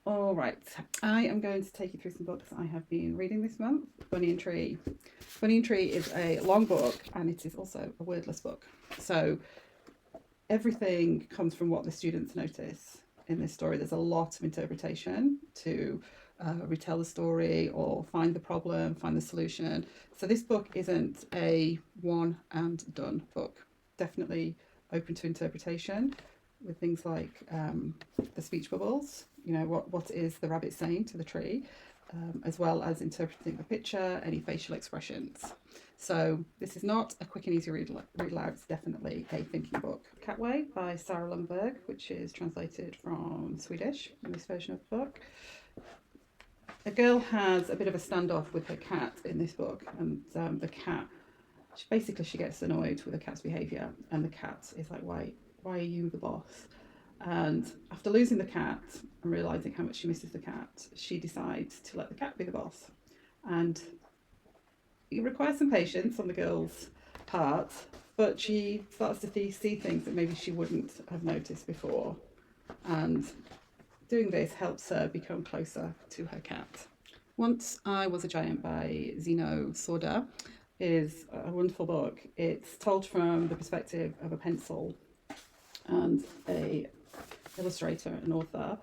All right, I am going to take you through some books I have been reading this month. Bunny and Tree. Bunny and Tree is a long book and it is also a wordless book. So everything comes from what the students notice in this story. There's a lot of interpretation to retell the story or find the problem, find the solution. So this book isn't a one and done book. Definitely open to interpretation with things like the speech bubbles, what is the rabbit saying to the tree, as well as interpreting the picture, any facial expressions. So this is not a quick and easy read aloud, it's definitely a thinking book. Catway by Sarah Lundberg, which is translated from Swedish in this version of the book. A girl has a bit of a standoff with her cat in this book, and the cat, she gets annoyed with the cat's behaviour, and the cat is like, why are you the boss? And after losing the cat and realising how much she misses the cat, she decides to let the cat be the boss. And it requires some patience on the girl's part, but she starts to see things that maybe she wouldn't have noticed before. And doing this helps her become closer to her cat. Once I Was a Giant by Zeno Sorda is a wonderful book. It's told from the perspective of a pencil, and a illustrator and author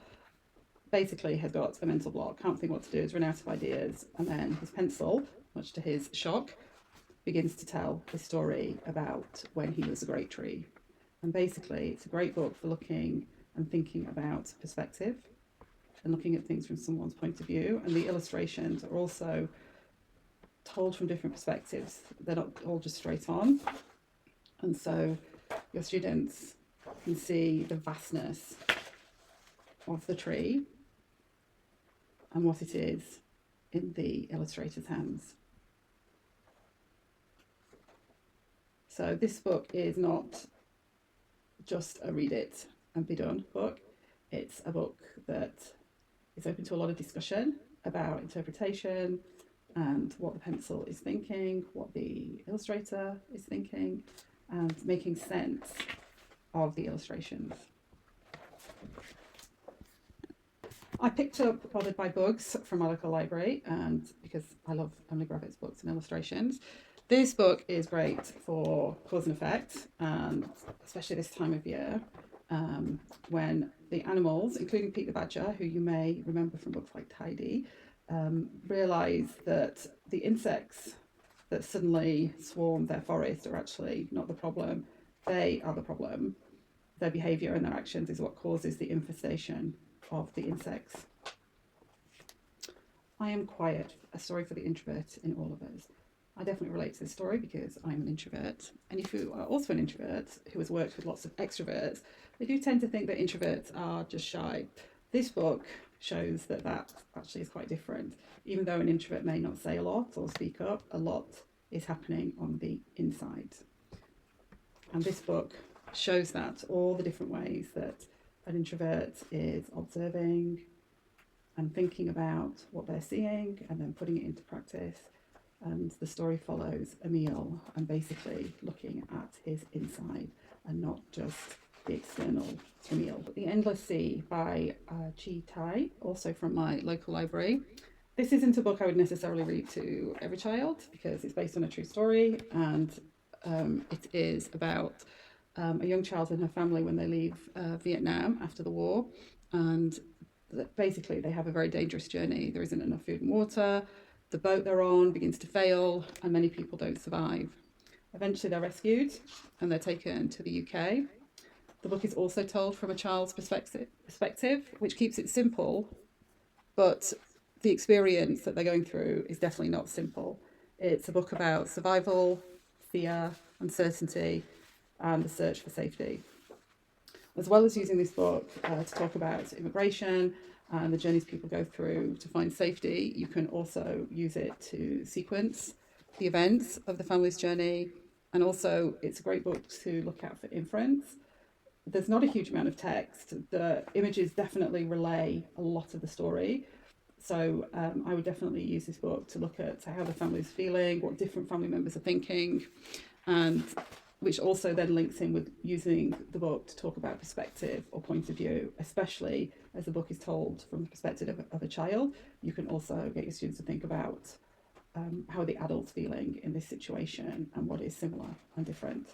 basically has got a mental block, can't think what to do, has run out of ideas, and then his pencil, much to his shock, begins to tell his story about when he was a great tree. And basically it's a great book for looking and thinking about perspective and looking at things from someone's point of view, and the illustrations are also told from different perspectives. They're not all just straight on, and so your students can see the vastness of the tree and what it is in the illustrator's hands. So this book is not just a read it and be done book. It's a book that is open to a lot of discussion about interpretation and what the pencil is thinking, what the illustrator is thinking, and making sense of the illustrations. I picked up Bothered by Bugs from my local library, and because I love Emily Gravitt's books and illustrations. This book is great for cause and effect, and especially this time of year, when the animals, including Pete the Badger, who you may remember from books like Tidy, realise that the insects that suddenly swarm their forest are actually not the problem. They are the problem. Their behaviour and their actions is what causes the infestation of the insects. I Am Quiet, a story for the introvert in all of us. I definitely relate to this story because I'm an introvert. And if you are also an introvert who has worked with lots of extroverts, they do tend to think that introverts are just shy. This book shows that that actually is quite different. Even though an introvert may not say a lot or speak up, a lot is happening on the inside. And this book shows that, all the different ways that an introvert is observing and thinking about what they're seeing and then putting it into practice. And the story follows Emil and basically looking at his inside and not just the external Emil. The Endless Sea by Chi Tai, also from my local library. This isn't a book I would necessarily read to every child because it's based on a true story, and it is about a young child and her family when they leave Vietnam after the war, and basically they have a very dangerous journey. There isn't enough food and water, the boat they're on begins to fail, and many people don't survive. Eventually they're rescued and they're taken to the UK. The book is also told from a child's perspective, which keeps it simple, but the experience that they're going through is definitely not simple. It's a book about survival, fear, uncertainty, and the search for safety. As well as using this book to talk about immigration and the journeys people go through to find safety, you can also use it to sequence the events of the family's journey. And also it's a great book to look out for inference. There's not a huge amount of text. The images definitely relay a lot of the story. So I would definitely use this book to look at how the family is feeling, what different family members are thinking, and which also then links in with using the book to talk about perspective or point of view, especially as the book is told from the perspective of a child. You can also get your students to think about how are the adults feeling in this situation and what is similar and different.